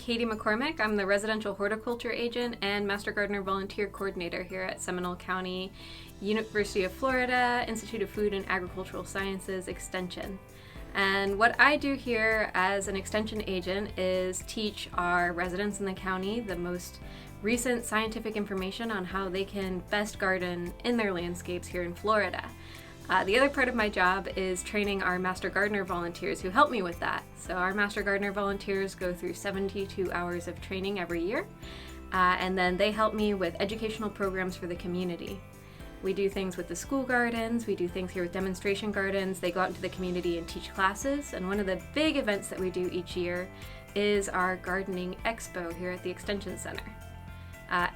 Katie McCormick. I'm the Residential Horticulture Agent and Master Gardener Volunteer Coordinator here at Seminole County, University of Florida, Institute of Food and Agricultural Sciences Extension. And what I do here as an extension agent is teach our residents in the county the most recent scientific information on how they can best garden in their landscapes here in Florida. The other part of my job is training our Master Gardener volunteers who help me with that. So our Master Gardener volunteers go through 72 hours of training every year, and then they help me with educational programs for the community. We do things with the school gardens, we do things here with demonstration gardens, they go out into the community and teach classes, and one of the big events that we do each year is our Gardening Expo here at the Extension Center.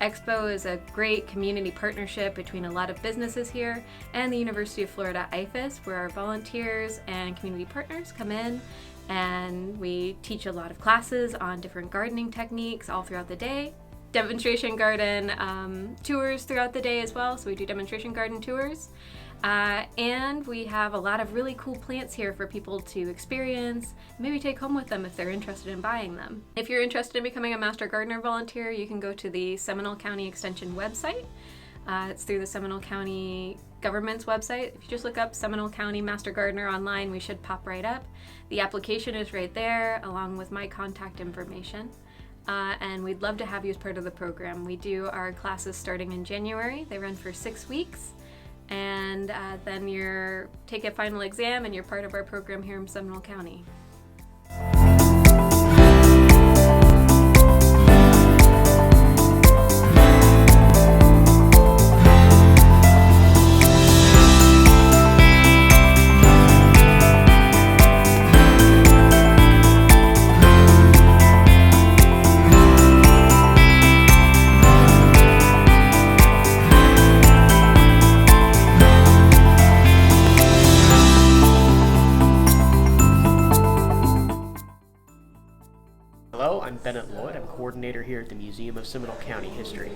Expo is a great community partnership between a lot of businesses here and the University of Florida IFAS, where our volunteers and community partners come in and we teach a lot of classes on different gardening techniques all throughout the day. Demonstration garden tours throughout the day as well, so we do demonstration garden tours. And we have a lot of really cool plants here for people to experience, maybe take home with them if they're interested in buying them. If you're interested in becoming a Master Gardener volunteer, you can go to the Seminole County Extension website. It's through the Seminole County government's website. If you just look up Seminole County Master Gardener online, we should pop right up. The application is right there, along with my contact information. And we'd love to have you as part of the program. We do our classes starting in January. They run for 6 weeks. And then you take a final exam and you're part of our program here in Seminole County. Hello, I'm Bennett Lloyd. I'm coordinator here at the Museum of Seminole County History.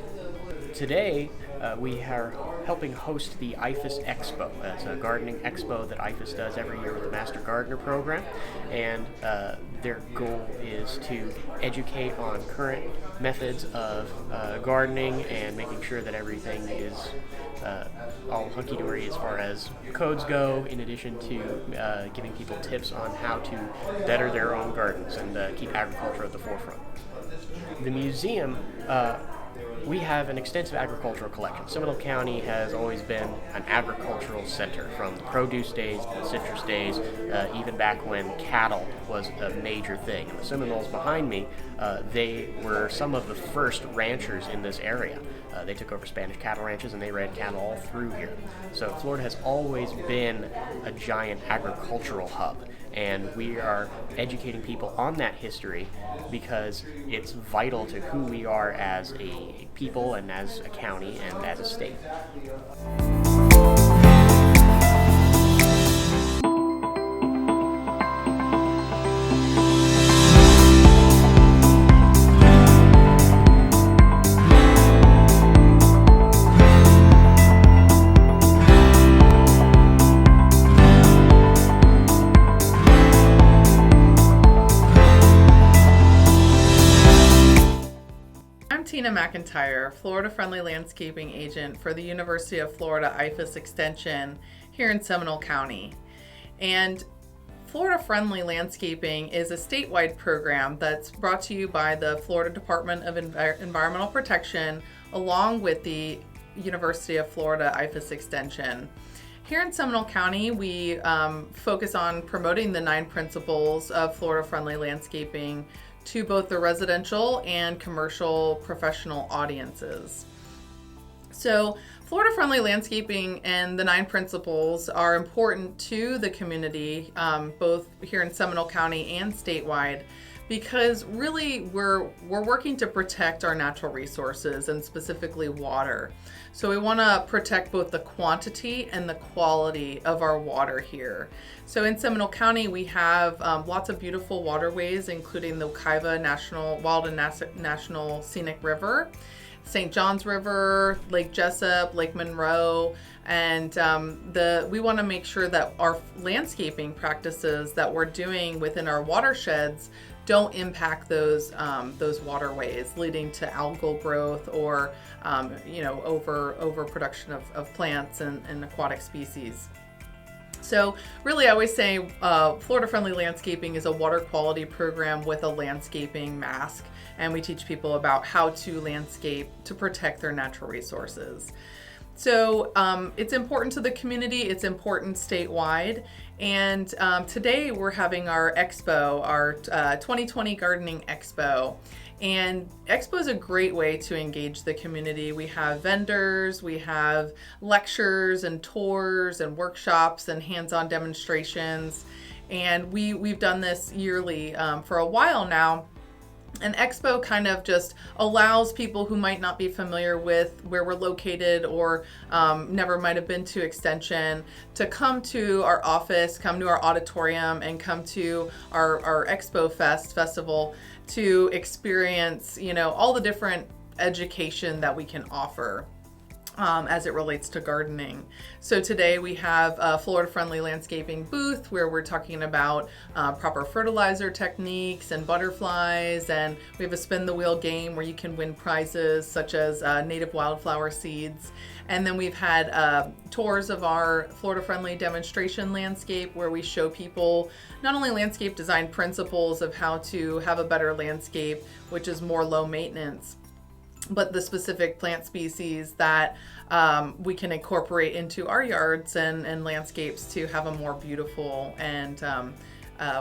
Today, we are helping host the IFAS Expo. It's a gardening expo that IFAS does every year with the Master Gardener program, and their goal is to educate on current methods of gardening and making sure that everything is all hunky-dory as far as codes go, in addition to giving people tips on how to better their own gardens and keep agriculture at the forefront. The museum, we have an extensive agricultural collection. Seminole County has always been an agricultural center, from the produce days to the citrus days, even back when cattle was a major thing. And the Seminoles behind me, they were some of the first ranchers in this area. They took over Spanish cattle ranches and they ran cattle all through here. So Florida has always been a giant agricultural hub, and we are educating people on that history because it's vital to who we are as a people and as a county and as a state. Tina McIntyre, Florida Friendly Landscaping Agent for the University of Florida IFAS Extension here in Seminole County. And Florida Friendly Landscaping is a statewide program that's brought to you by the Florida Department of Environmental Protection along with the University of Florida IFAS Extension. Here in Seminole County, we focus on promoting the 9 principles of Florida Friendly Landscaping to both the residential and commercial professional audiences. So Florida Friendly Landscaping and the 9 principles are important to the community, both here in Seminole County and statewide, because really we're working to protect our natural resources and specifically water. So we want to protect both the quantity and the quality of our water here. So in Seminole County, we have lots of beautiful waterways, including the Wekiva Wild and National Scenic River, St. Johns River, Lake Jessup, Lake Monroe, and we want to make sure that our landscaping practices that we're doing within our watersheds don't impact those waterways, leading to algal growth or overproduction of plants and aquatic species. So really, I always say Florida Friendly Landscaping is a water quality program with a landscaping mask, and we teach people about how to landscape to protect their natural resources. So it's important to the community, it's important statewide, and today we're having our Expo, our 2020 Gardening Expo. And Expo is a great way to engage the community. We have vendors, we have lectures and tours and workshops and hands-on demonstrations. And we've done this yearly for a while now. And Expo kind of just allows people who might not be familiar with where we're located or never might have been to Extension to come to our office, come to our auditorium, and come to our Expo Festival to experience, all the different education that we can offer as it relates to gardening. So today we have a Florida Friendly Landscaping booth where we're talking about proper fertilizer techniques and butterflies, and we have a spin the wheel game where you can win prizes such as native wildflower seeds. And then we've had tours of our Florida Friendly demonstration landscape where we show people not only landscape design principles of how to have a better landscape, which is more low maintenance, but the specific plant species that we can incorporate into our yards and landscapes to have a more beautiful and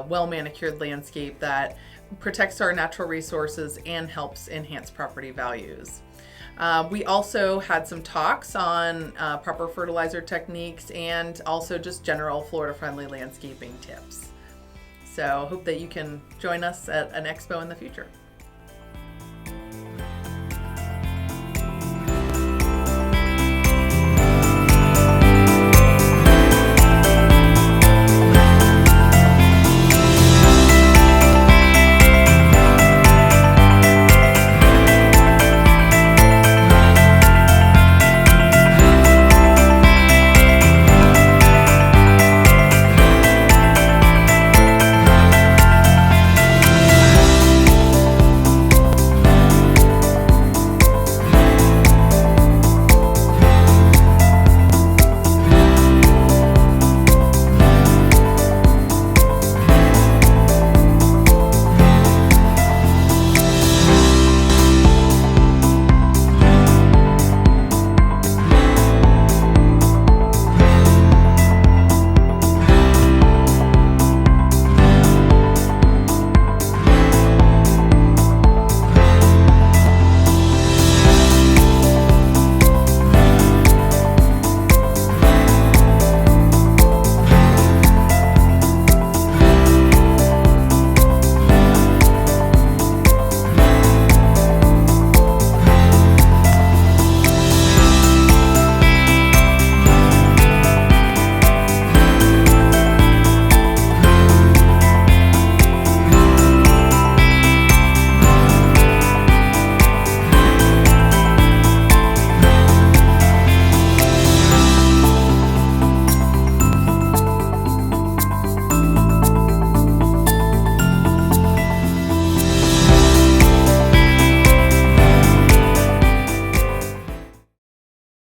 well-manicured landscape that protects our natural resources and helps enhance property values. We also had some talks on proper fertilizer techniques and also just general Florida-friendly landscaping tips. So hope that you can join us at an expo in the future.